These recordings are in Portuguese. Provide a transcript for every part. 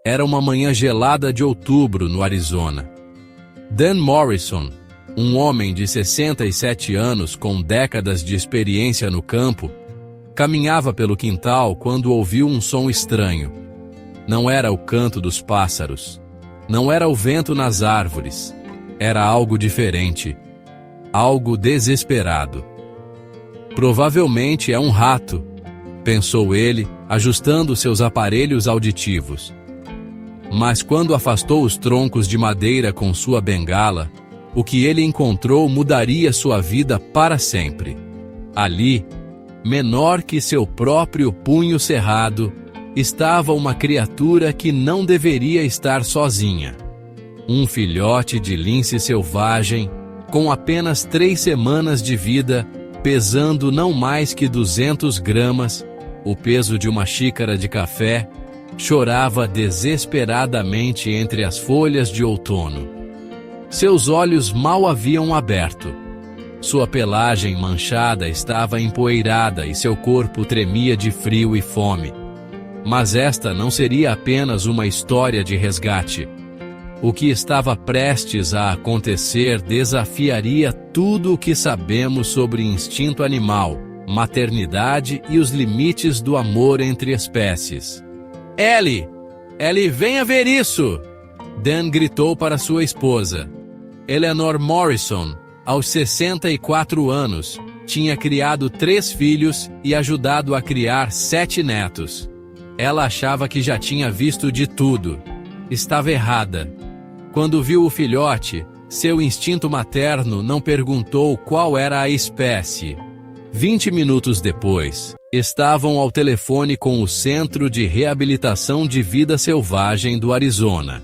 Era uma manhã gelada de outubro no Arizona. Dan Morrison, um homem de 67 anos com décadas de experiência no campo, caminhava pelo quintal quando ouviu um som estranho. Não era o canto dos pássaros. Não era o vento nas árvores. Era algo diferente. Algo desesperado. Provavelmente é um rato, pensou ele, ajustando seus aparelhos auditivos. Mas quando afastou os troncos de madeira com sua bengala, o que ele encontrou mudaria sua vida para sempre. Ali, menor que seu próprio punho cerrado, estava uma criatura que não deveria estar sozinha. Um filhote de lince selvagem, com apenas 3 semanas de vida, pesando não mais que 200 gramas, o peso de uma xícara de café, chorava desesperadamente entre as folhas de outono. Seus olhos mal haviam aberto. Sua pelagem manchada estava empoeirada e seu corpo tremia de frio e fome. Mas esta não seria apenas uma história de resgate. O que estava prestes a acontecer desafiaria tudo o que sabemos sobre instinto animal, maternidade e os limites do amor entre espécies. Ellie! Ellie, venha ver isso! Dan gritou para sua esposa. Eleanor Morrison, aos 64 anos, tinha criado 3 filhos e ajudado a criar 7 netos. Ela achava que já tinha visto de tudo. Estava errada. Quando viu o filhote, seu instinto materno não perguntou qual era a espécie. 20 minutos depois, estavam ao telefone com o Centro de Reabilitação de Vida Selvagem do Arizona.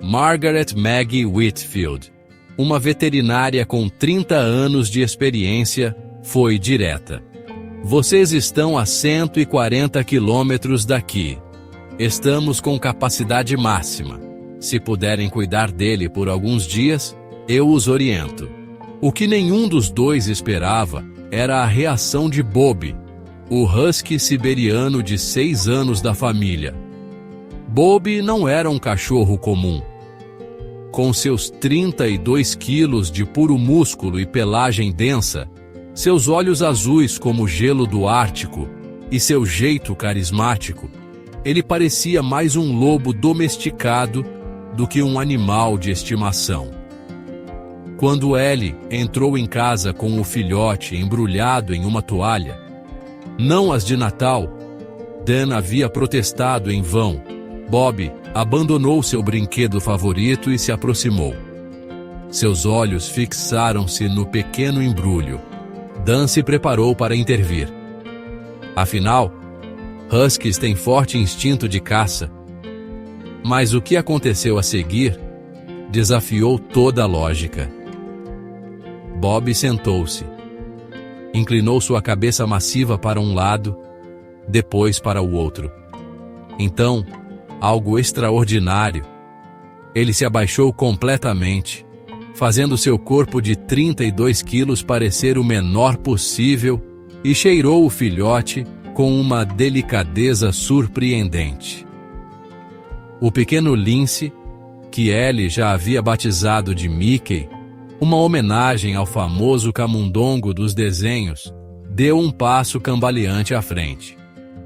Margaret Maggie Whitfield, uma veterinária com 30 anos de experiência, foi direta. Vocês estão a 140 quilômetros daqui. Estamos com capacidade máxima. Se puderem cuidar dele por alguns dias, eu os oriento. O que nenhum dos dois esperava era a reação de Bob, o husky siberiano de 6 anos da família. Bob não era um cachorro comum. Com seus 32 quilos de puro músculo e pelagem densa, seus olhos azuis como o gelo do Ártico e seu jeito carismático, ele parecia mais um lobo domesticado do que um animal de estimação. Quando Ellie entrou em casa com o filhote embrulhado em uma toalha, não as de Natal, Dan havia protestado em vão. Bob abandonou seu brinquedo favorito e se aproximou. Seus olhos fixaram-se no pequeno embrulho. Dan se preparou para intervir. Afinal, huskies têm forte instinto de caça. Mas o que aconteceu a seguir desafiou toda a lógica. Bob sentou-se. Inclinou sua cabeça massiva para um lado, depois para o outro. Então, algo extraordinário. Ele se abaixou completamente, fazendo seu corpo de 32 quilos parecer o menor possível, e cheirou o filhote com uma delicadeza surpreendente. O pequeno lince, que Ellie já havia batizado de Mickey, uma homenagem ao famoso camundongo dos desenhos, deu um passo cambaleante à frente.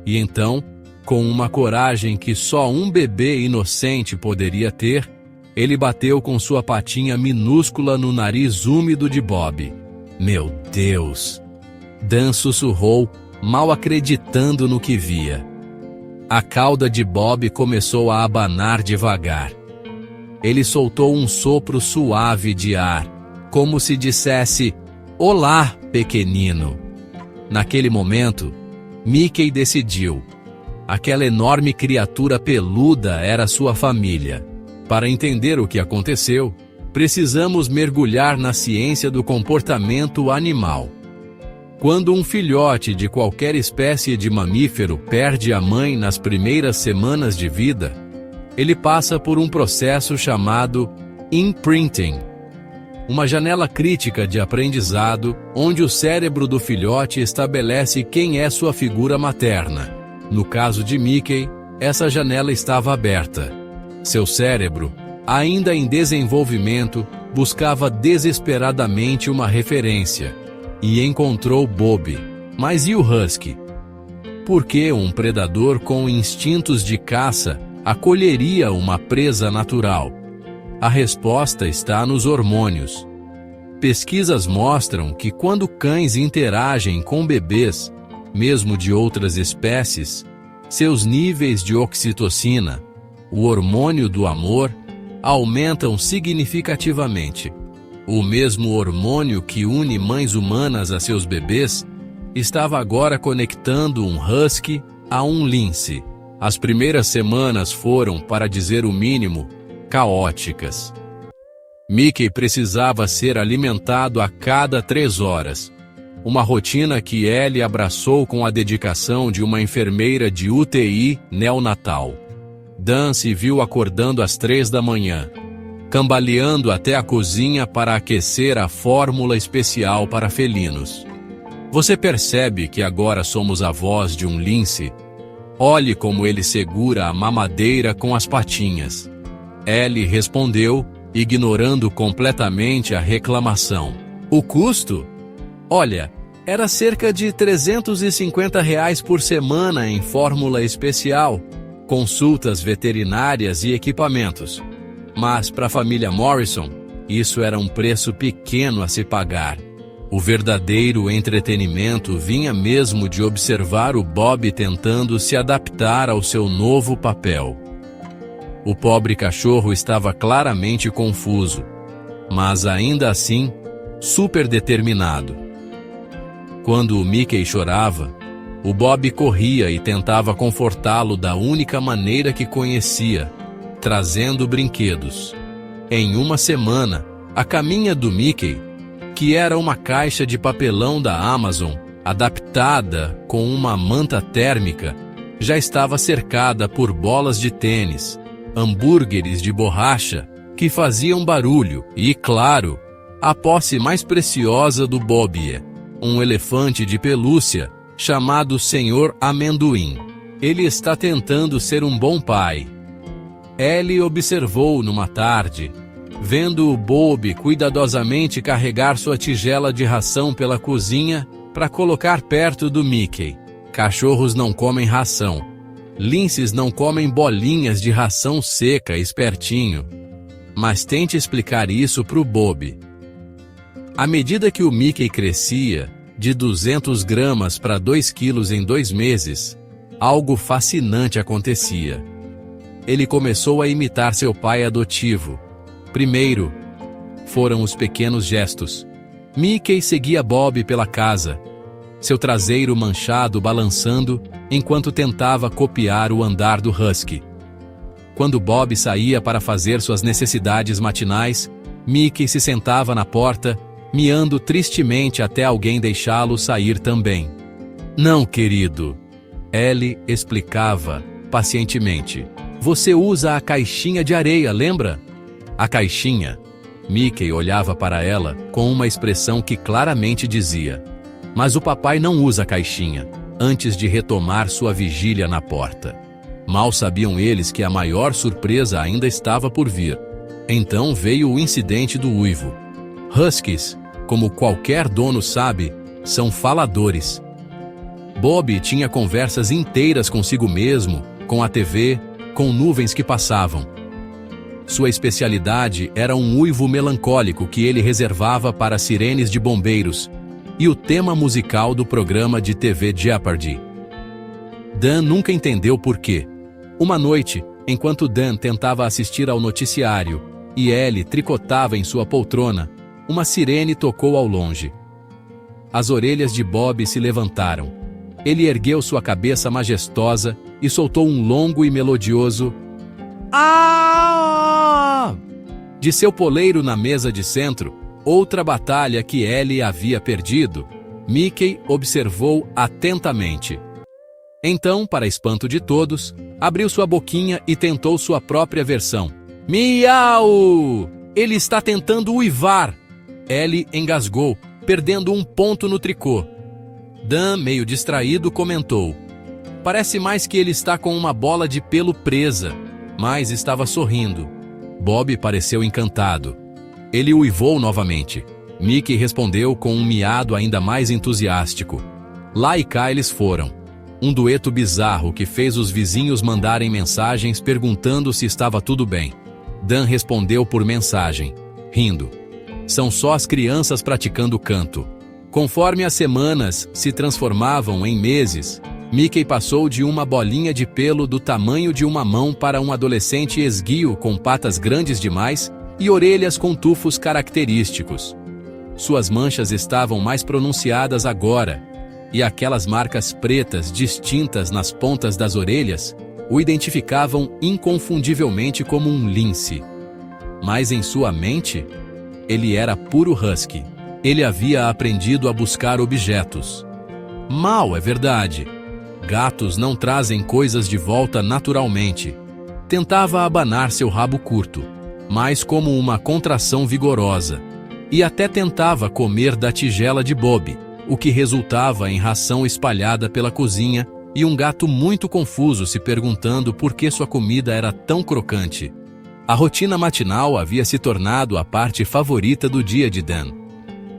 E então, com uma coragem que só um bebê inocente poderia ter, ele bateu com sua patinha minúscula no nariz úmido de Bob. Meu Deus! Dan sussurrou, mal acreditando no que via. A cauda de Bob começou a abanar devagar. Ele soltou um sopro suave de ar, como se dissesse, "Olá, pequenino." Naquele momento, Mickey decidiu. Aquela enorme criatura peluda era sua família. Para entender o que aconteceu, precisamos mergulhar na ciência do comportamento animal. Quando um filhote de qualquer espécie de mamífero perde a mãe nas primeiras semanas de vida, ele passa por um processo chamado imprinting, uma janela crítica de aprendizado onde o cérebro do filhote estabelece quem é sua figura materna. No caso de Mickey, essa janela estava aberta. Seu cérebro, ainda em desenvolvimento, buscava desesperadamente uma referência e encontrou Bob. Mas e o Husky? Por que um predador com instintos de caça acolheria uma presa natural? A resposta está nos hormônios. Pesquisas mostram que quando cães interagem com bebês, mesmo de outras espécies, seus níveis de ocitocina, o hormônio do amor, aumentam significativamente. O mesmo hormônio que une mães humanas a seus bebês estava agora conectando um husky a um lince. As primeiras semanas foram, para dizer o mínimo, caóticas. Mickey precisava ser alimentado a cada 3 horas. Uma rotina que Ellie abraçou com a dedicação de uma enfermeira de UTI neonatal. Dan se viu acordando às 3 da manhã, cambaleando até a cozinha para aquecer a fórmula especial para felinos. Você percebe que agora somos avós de um lince? Olhe como ele segura a mamadeira com as patinhas. Ellie respondeu, ignorando completamente a reclamação. O custo? Olha, era cerca de R$350 por semana em fórmula especial, consultas veterinárias e equipamentos. Mas para a família Morrison, isso era um preço pequeno a se pagar. O verdadeiro entretenimento vinha mesmo de observar o Bob tentando se adaptar ao seu novo papel. O pobre cachorro estava claramente confuso, mas ainda assim, super determinado. Quando o Mickey chorava, o Bob corria e tentava confortá-lo da única maneira que conhecia, trazendo brinquedos. Em uma semana, a caminha do Mickey, que era uma caixa de papelão da Amazon, adaptada com uma manta térmica, já estava cercada por bolas de tênis, hambúrgueres de borracha que faziam barulho e, claro, a posse mais preciosa do Bob, um elefante de pelúcia chamado Senhor Amendoim. Ele está tentando ser um bom pai. Ellie observou numa tarde, vendo o Bob cuidadosamente carregar sua tigela de ração pela cozinha para colocar perto do Mickey. Cachorros não comem ração. Linces não comem bolinhas de ração seca, espertinho. Mas tente explicar isso pro Bob. À medida que o Mickey crescia, de 200 gramas para 2 quilos em 2 meses, algo fascinante acontecia. Ele começou a imitar seu pai adotivo. Primeiro, foram os pequenos gestos. Mickey seguia Bob pela casa, seu traseiro manchado balançando enquanto tentava copiar o andar do husky. Quando Bob saía para fazer suas necessidades matinais, Mickey se sentava na porta, miando tristemente até alguém deixá-lo sair também. Não, querido, Ellie explicava pacientemente. Você usa a caixinha de areia, lembra? A caixinha. Mickey olhava para ela com uma expressão que claramente dizia: mas o papai não usa a caixinha, antes de retomar sua vigília na porta. Mal sabiam eles que a maior surpresa ainda estava por vir. Então veio o incidente do uivo. Huskies, como qualquer dono sabe, são faladores. Bob tinha conversas inteiras consigo mesmo, com a TV, com nuvens que passavam. Sua especialidade era um uivo melancólico que ele reservava para sirenes de bombeiros e o tema musical do programa de TV Jeopardy. Dan nunca entendeu por quê. Uma noite, enquanto Dan tentava assistir ao noticiário e Ellie tricotava em sua poltrona, uma sirene tocou ao longe. As orelhas de Bob se levantaram. Ele ergueu sua cabeça majestosa e soltou um longo e melodioso "Ah!" de seu poleiro na mesa de centro, outra batalha que Ellie havia perdido. Mickey observou atentamente. Então, para espanto de todos, abriu sua boquinha e tentou sua própria versão. Miau! Ele está tentando uivar! Ellie engasgou, perdendo um ponto no tricô. Dan, meio distraído, comentou: Parece mais que ele está com uma bola de pelo presa, mas estava sorrindo. Bob pareceu encantado. Ele uivou novamente. Mickey respondeu com um miado ainda mais entusiástico. Lá e cá eles foram. Um dueto bizarro que fez os vizinhos mandarem mensagens perguntando se estava tudo bem. Dan respondeu por mensagem, rindo. São só as crianças praticando canto. Conforme as semanas se transformavam em meses, Mickey passou de uma bolinha de pelo do tamanho de uma mão para um adolescente esguio com patas grandes demais e orelhas com tufos característicos. Suas manchas estavam mais pronunciadas agora, e aquelas marcas pretas distintas nas pontas das orelhas o identificavam inconfundivelmente como um lince. Mas em sua mente, ele era puro husky. Ele havia aprendido a buscar objetos. Mal, é verdade. Gatos não trazem coisas de volta naturalmente. Tentava abanar seu rabo curto, mas como uma contração vigorosa. E até tentava comer da tigela de Bob, o que resultava em ração espalhada pela cozinha e um gato muito confuso se perguntando por que sua comida era tão crocante. A rotina matinal havia se tornado a parte favorita do dia de Dan.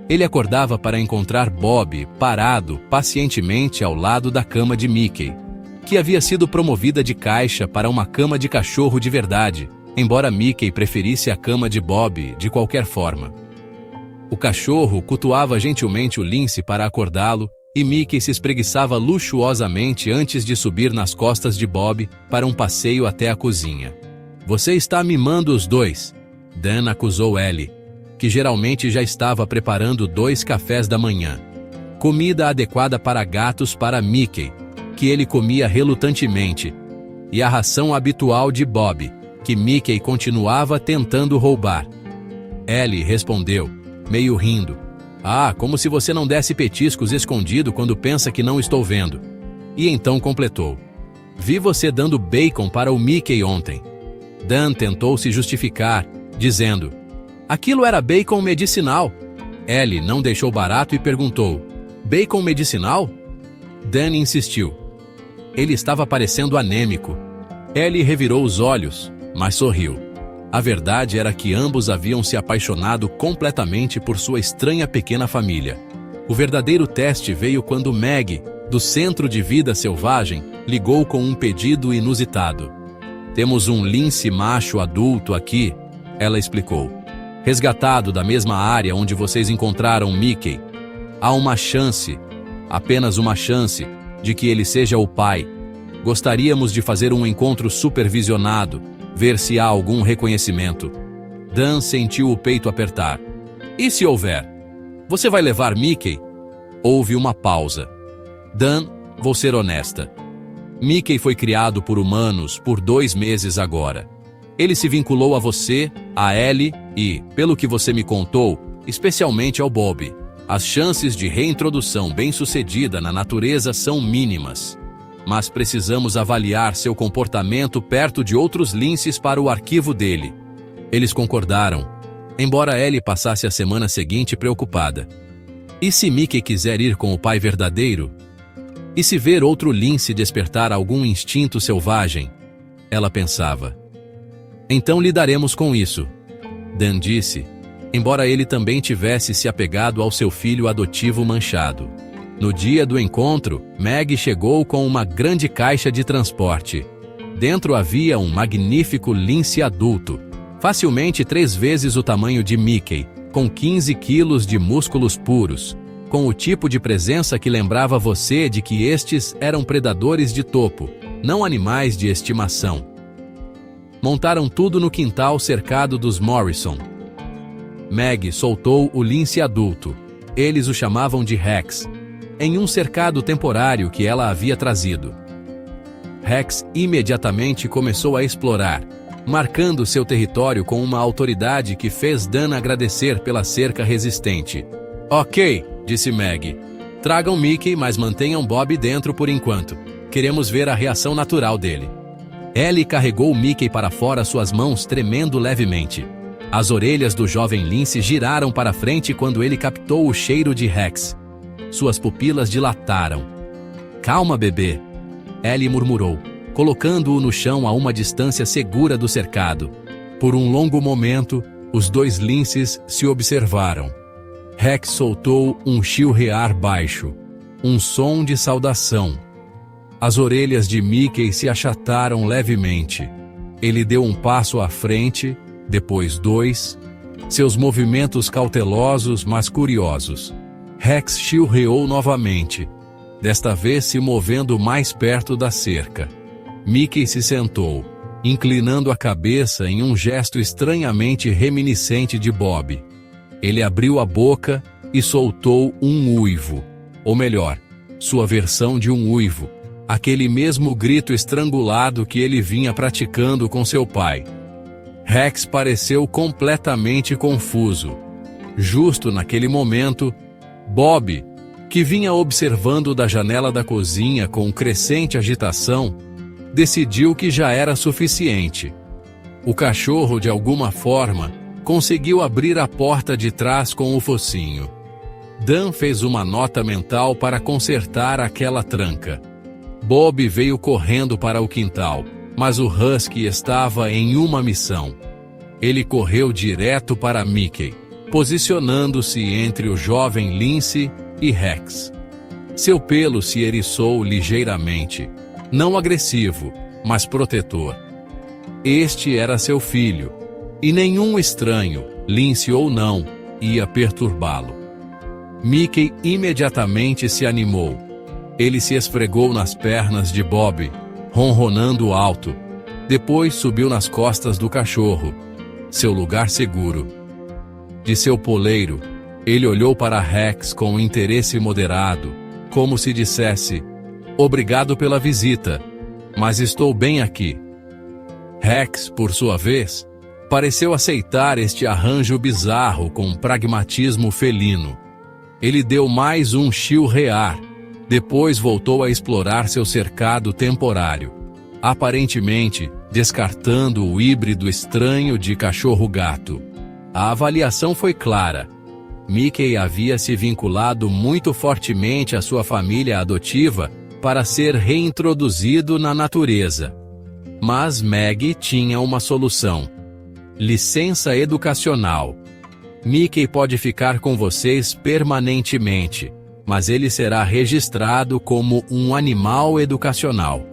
Ele acordava para encontrar Bob parado pacientemente ao lado da cama de Mickey, que havia sido promovida de caixa para uma cama de cachorro de verdade, embora Mickey preferisse a cama de Bob de qualquer forma. O cachorro cultuava gentilmente o lince para acordá-lo e Mickey se espreguiçava luxuosamente antes de subir nas costas de Bob para um passeio até a cozinha. Você está mimando os dois, Dan acusou Ellie, que geralmente já estava preparando 2 cafés da manhã. Comida adequada para gatos para Mickey, que ele comia relutantemente, e a ração habitual de Bob, que Mickey continuava tentando roubar. Ellie respondeu, meio rindo. Ah, como se você não desse petiscos escondido quando pensa que não estou vendo. E então completou. Vi você dando bacon para o Mickey ontem. Dan tentou se justificar, dizendo, aquilo era bacon medicinal. Ellie não deixou barato e perguntou, bacon medicinal? Dan insistiu. Ele estava parecendo anêmico. Ellie revirou os olhos, mas sorriu. A verdade era que ambos haviam se apaixonado completamente por sua estranha pequena família. O verdadeiro teste veio quando Meg, do Centro de Vida Selvagem, ligou com um pedido inusitado. Temos um lince macho adulto aqui, ela explicou. Resgatado da mesma área onde vocês encontraram Mickey. Há uma chance, apenas uma chance, de que ele seja o pai. Gostaríamos de fazer um encontro supervisionado, ver se há algum reconhecimento. Dan sentiu o peito apertar. E se houver? Você vai levar Mickey? Houve uma pausa. Dan, vou ser honesta. Mickey foi criado por humanos por 2 meses agora. Ele se vinculou a você, a Ellie e, pelo que você me contou, especialmente ao Bob. As chances de reintrodução bem-sucedida na natureza são mínimas. Mas precisamos avaliar seu comportamento perto de outros linces para o arquivo dele. Eles concordaram, embora Ellie passasse a semana seguinte preocupada. E se Mickey quiser ir com o pai verdadeiro? E se ver outro lince despertar algum instinto selvagem? Ela pensava. Então lidaremos com isso, Dan disse, embora ele também tivesse se apegado ao seu filho adotivo manchado. No dia do encontro, Meg chegou com uma grande caixa de transporte. Dentro havia um magnífico lince adulto, facilmente 3 vezes o tamanho de Mickey, com 15 quilos de músculos puros, com o tipo de presença que lembrava você de que estes eram predadores de topo, não animais de estimação. Montaram tudo no quintal cercado dos Morrison. Meg soltou o lince adulto, eles o chamavam de Rex, em um cercado temporário que ela havia trazido. Rex imediatamente começou a explorar, marcando seu território com uma autoridade que fez Dan agradecer pela cerca resistente. Ok, disse Meg. Tragam Mickey, mas mantenham Bob dentro por enquanto. Queremos ver a reação natural dele. Ellie carregou Mickey para fora, suas mãos tremendo levemente. As orelhas do jovem lince giraram para frente quando ele captou o cheiro de Rex. Suas pupilas dilataram. Calma, bebê. Ellie murmurou, colocando-o no chão a uma distância segura do cercado. Por um longo momento, os dois linces se observaram. Rex soltou um chilrear baixo, um som de saudação. As orelhas de Mickey se achataram levemente. Ele deu um passo à frente, depois 2, seus movimentos cautelosos, mas curiosos. Rex chilreou novamente, desta vez se movendo mais perto da cerca. Mickey se sentou, inclinando a cabeça em um gesto estranhamente reminiscente de Bob. Ele abriu a boca e soltou um uivo, ou melhor, sua versão de um uivo, aquele mesmo grito estrangulado que ele vinha praticando com seu pai. Rex pareceu completamente confuso. Justo naquele momento, Bob, que vinha observando da janela da cozinha com crescente agitação, decidiu que já era suficiente. O cachorro, de alguma forma, conseguiu abrir a porta de trás com o focinho. Dan fez uma nota mental para consertar aquela tranca. Bob veio correndo para o quintal, mas o husky estava em uma missão. Ele correu direto para Mickey, posicionando-se entre o jovem Lince e Rex. Seu pelo se eriçou ligeiramente, não agressivo, mas protetor. Este era seu filho, e nenhum estranho, Lince ou não, ia perturbá-lo. Mickey imediatamente se animou. Ele se esfregou nas pernas de Bob, ronronando alto. Depois subiu nas costas do cachorro, seu lugar seguro. De seu poleiro, ele olhou para Rex com interesse moderado, como se dissesse: "Obrigado pela visita, mas estou bem aqui." Rex, por sua vez, pareceu aceitar este arranjo bizarro com pragmatismo felino. Ele deu mais um chilrear, depois voltou a explorar seu cercado temporário, aparentemente descartando o híbrido estranho de cachorro-gato. A avaliação foi clara. Mickey havia se vinculado muito fortemente à sua família adotiva para ser reintroduzido na natureza. Mas Maggie tinha uma solução: licença educacional. Mickey pode ficar com vocês permanentemente, mas ele será registrado como um animal educacional.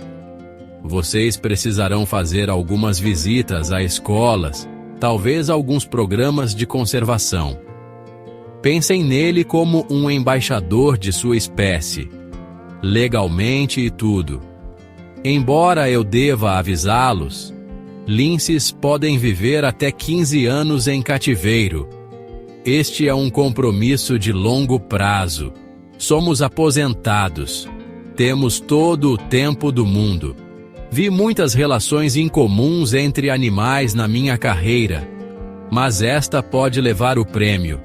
Vocês precisarão fazer algumas visitas a escolas, talvez alguns programas de conservação. Pensem nele como um embaixador de sua espécie, legalmente e tudo. Embora eu deva avisá-los, linces podem viver até 15 anos em cativeiro. Este é um compromisso de longo prazo. Somos aposentados. Temos todo o tempo do mundo. Vi muitas relações incomuns entre animais na minha carreira, mas esta pode levar o prêmio.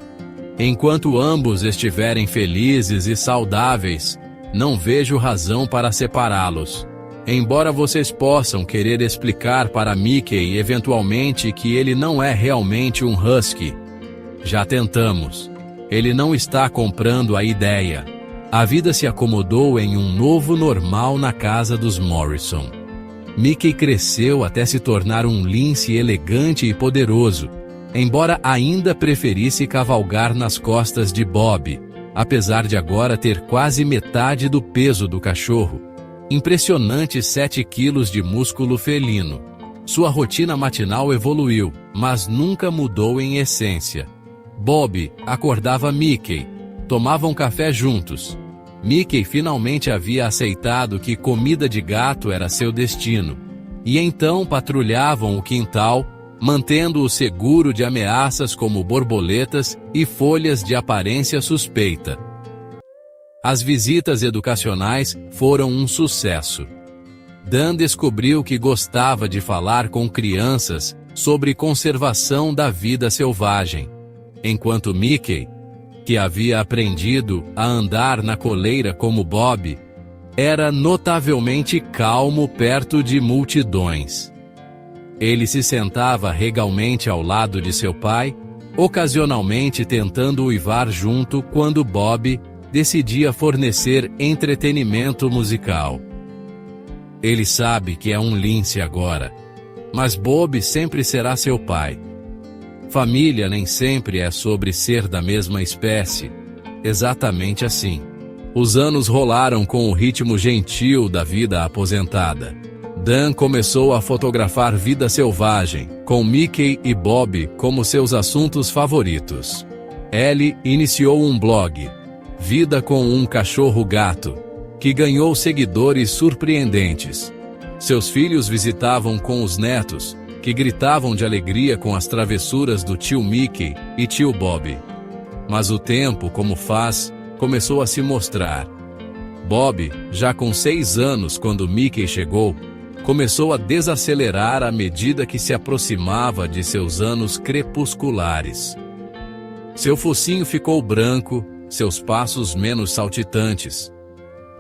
Enquanto ambos estiverem felizes e saudáveis, não vejo razão para separá-los. Embora vocês possam querer explicar para Mickey eventualmente que ele não é realmente um husky. Já tentamos. Ele não está comprando a ideia. A vida se acomodou em um novo normal na casa dos Morrison. Mickey cresceu até se tornar um lince elegante e poderoso, embora ainda preferisse cavalgar nas costas de Bob, apesar de agora ter quase metade do peso do cachorro. Impressionantes 7 quilos de músculo felino. Sua rotina matinal evoluiu, mas nunca mudou em essência. Bob acordava Mickey, tomavam café juntos. Mickey finalmente havia aceitado que comida de gato era seu destino, e então patrulhavam o quintal, mantendo-o seguro de ameaças como borboletas e folhas de aparência suspeita. As visitas educacionais foram um sucesso. Dan descobriu que gostava de falar com crianças sobre conservação da vida selvagem, enquanto Mickey, que havia aprendido a andar na coleira como Bob, era notavelmente calmo perto de multidões. Ele se sentava regalmente ao lado de seu pai, ocasionalmente tentando uivar junto quando Bob decidia fornecer entretenimento musical. Ele sabe que é um lince agora, mas Bob sempre será seu pai. Família nem sempre é sobre ser da mesma espécie. Exatamente assim. Os anos rolaram com o ritmo gentil da vida aposentada. Dan começou a fotografar vida selvagem, com Mickey e Bob como seus assuntos favoritos. Ellie iniciou um blog, Vida com um Cachorro-Gato, que ganhou seguidores surpreendentes. Seus filhos visitavam com os netos, que gritavam de alegria com as travessuras do tio Mickey e tio Bob. Mas o tempo, como faz, começou a se mostrar. Bob, já com 6 anos quando Mickey chegou, começou a desacelerar à medida que se aproximava de seus anos crepusculares. Seu focinho ficou branco, seus passos menos saltitantes.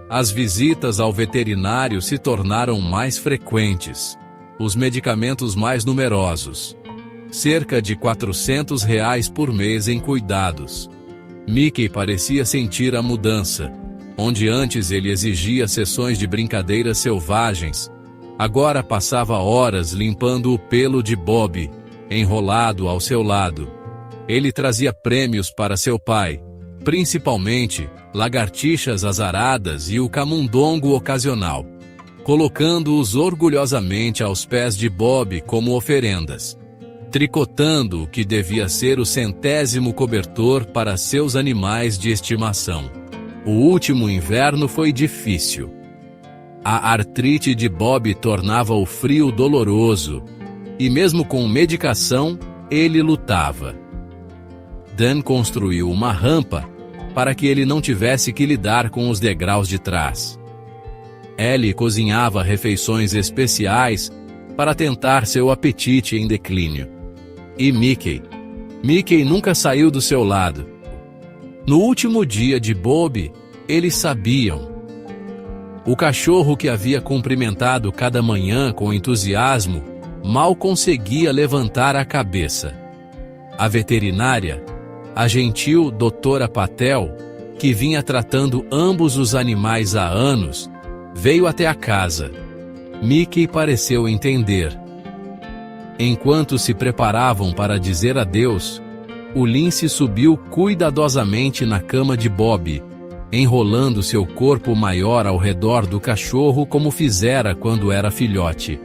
As visitas ao veterinário se tornaram mais frequentes, os medicamentos mais numerosos. Cerca de R$ 400 por mês em cuidados. Mickey parecia sentir a mudança. Onde antes ele exigia sessões de brincadeiras selvagens, agora passava horas limpando o pelo de Bob, enrolado ao seu lado. Ele trazia prêmios para seu pai, principalmente lagartixas azaradas e o camundongo ocasional, colocando-os orgulhosamente aos pés de Bob como oferendas, tricotando o que devia ser o 100º cobertor para seus animais de estimação. O último inverno foi difícil. A artrite de Bob tornava o frio doloroso, e mesmo com medicação, ele lutava. Dan construiu uma rampa para que ele não tivesse que lidar com os degraus de trás. Ellie cozinhava refeições especiais para tentar seu apetite em declínio. E Mickey? Mickey nunca saiu do seu lado. No último dia de Bob, eles sabiam. O cachorro que havia cumprimentado cada manhã com entusiasmo mal conseguia levantar a cabeça. A veterinária, a gentil doutora Patel, que vinha tratando ambos os animais há anos, veio até a casa. Mickey pareceu entender. Enquanto se preparavam para dizer adeus, o lince subiu cuidadosamente na cama de Bob, enrolando seu corpo maior ao redor do cachorro como fizera quando era filhote.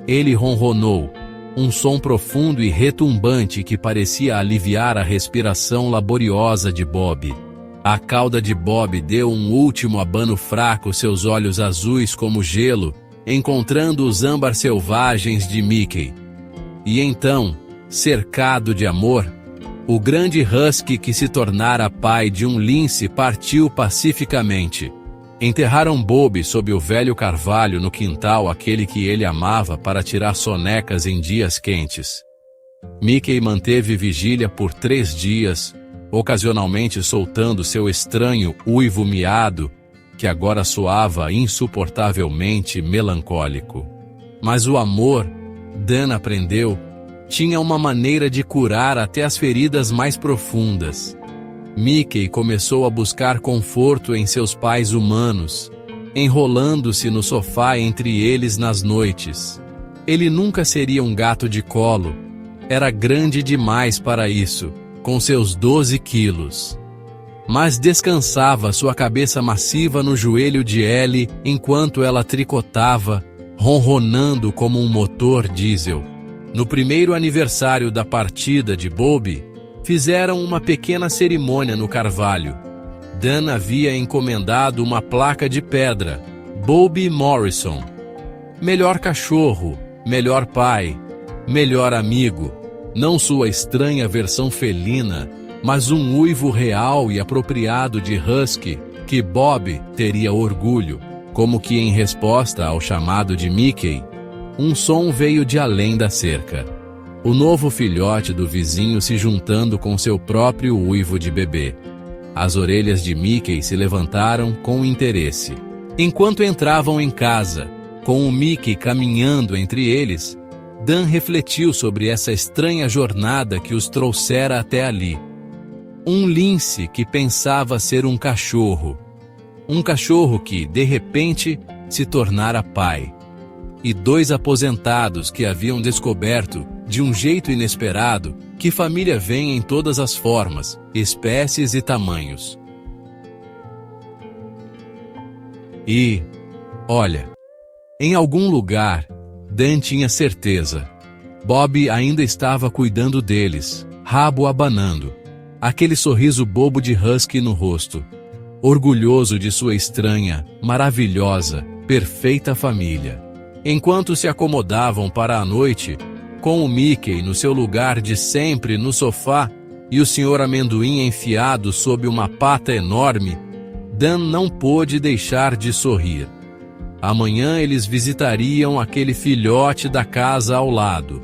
Ele ronronou, um som profundo e retumbante que parecia aliviar a respiração laboriosa de Bob. A cauda de Bob deu um último abano fraco, seus olhos azuis como gelo, encontrando os âmbar selvagens de Mickey. E então, cercado de amor, o grande husky que se tornara pai de um lince partiu pacificamente. Enterraram Bob sob o velho carvalho no quintal, aquele que ele amava, para tirar sonecas em dias quentes. Mickey manteve vigília por 3 dias, ocasionalmente soltando seu estranho uivo miado, que agora soava insuportavelmente melancólico. Mas o amor, Dan aprendeu, tinha uma maneira de curar até as feridas mais profundas. Mickey começou a buscar conforto em seus pais humanos, enrolando-se no sofá entre eles nas noites. Ele nunca seria um gato de colo. Era grande demais para isso, com seus 12 quilos. Mas descansava sua cabeça massiva no joelho de Ellie enquanto ela tricotava, ronronando como um motor diesel. No primeiro aniversário da partida de Bob, fizeram uma pequena cerimônia no carvalho. Dan havia encomendado uma placa de pedra, Bob Morrison. Melhor cachorro, melhor pai, melhor amigo. Não sua estranha versão felina, mas um uivo real e apropriado de husky, que Bob teria orgulho. Como que em resposta ao chamado de Mickey, um som veio de além da cerca. O novo filhote do vizinho se juntando com seu próprio uivo de bebê. As orelhas de Mickey se levantaram com interesse. Enquanto entravam em casa, com o Mickey caminhando entre eles, Dan refletiu sobre essa estranha jornada que os trouxera até ali. Um lince que pensava ser um cachorro. Um cachorro que, de repente, se tornara pai. E 2 aposentados que haviam descoberto, de um jeito inesperado, que família vem em todas as formas, espécies e tamanhos. E, olha, em algum lugar, Dan tinha certeza. Bob ainda estava cuidando deles, rabo abanando. Aquele sorriso bobo de husky no rosto. Orgulhoso de sua estranha, maravilhosa, perfeita família. Enquanto se acomodavam para a noite, com o Mickey no seu lugar de sempre no sofá e o Sr. Amendoim enfiado sob uma pata enorme, Dan não pôde deixar de sorrir. Amanhã eles visitariam aquele filhote da casa ao lado.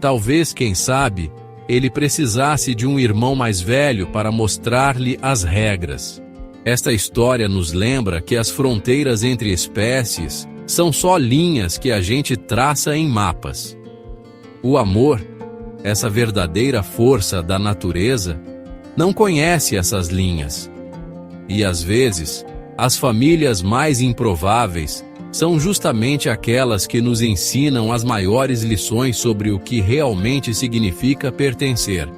Talvez, quem sabe, ele precisasse de um irmão mais velho para mostrar-lhe as regras. Esta história nos lembra que as fronteiras entre espécies são só linhas que a gente traça em mapas. O amor, essa verdadeira força da natureza, não conhece essas linhas. E às vezes, as famílias mais improváveis são justamente aquelas que nos ensinam as maiores lições sobre o que realmente significa pertencer.